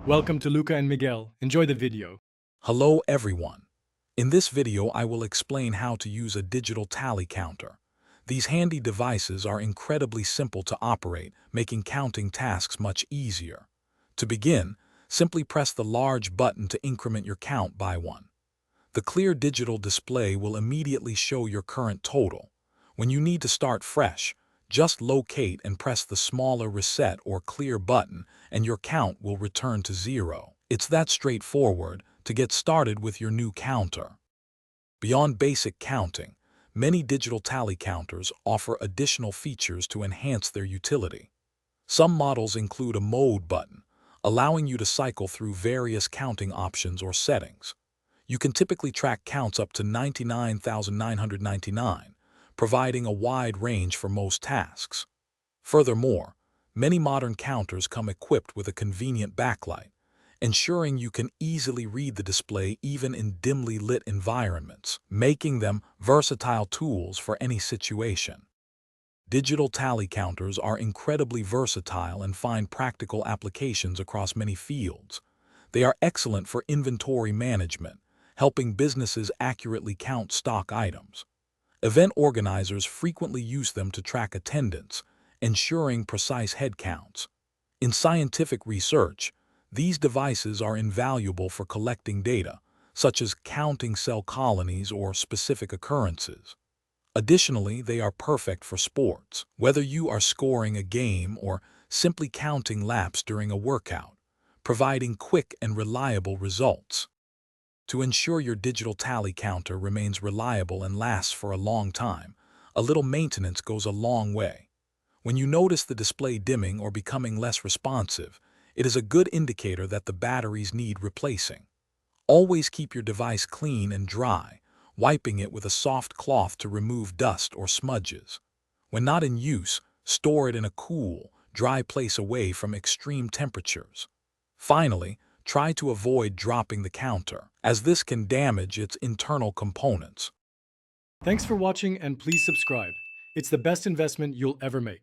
Welcome to Luca and Miguel. Enjoy the video. Hello everyone. In this video I will explain how to use a digital tally counter. These handy devices are incredibly simple to operate, making counting tasks much easier. To begin, simply press the large button to increment your count by one. The clear digital display will immediately show your current total. When you need to start fresh, just locate and press the smaller reset or clear button and your count will return to zero. It's that straightforward to get started with your new counter. Beyond basic counting, many digital tally counters offer additional features to enhance their utility. Some models include a mode button, allowing you to cycle through various counting options or settings. You can typically track counts up to 99,999, providing a wide range for most tasks. Furthermore, many modern counters come equipped with a convenient backlight, ensuring you can easily read the display even in dimly lit environments, making them versatile tools for any situation. Digital tally counters are incredibly versatile and find practical applications across many fields. They are excellent for inventory management, helping businesses accurately count stock items. Event organizers frequently use them to track attendance, ensuring precise head counts. In scientific research, these devices are invaluable for collecting data, such as counting cell colonies or specific occurrences. Additionally, they are perfect for sports, whether you are scoring a game or simply counting laps during a workout, providing quick and reliable results. To ensure your digital tally counter remains reliable and lasts for a long time, a little maintenance goes a long way. When you notice the display dimming or becoming less responsive, it is a good indicator that the batteries need replacing. Always keep your device clean and dry, wiping it with a soft cloth to remove dust or smudges. When not in use, store it in a cool, dry place away from extreme temperatures. Finally, try to avoid dropping the counter, as this can damage its internal components. Thanks for watching and please subscribe. It's the best investment you'll ever make.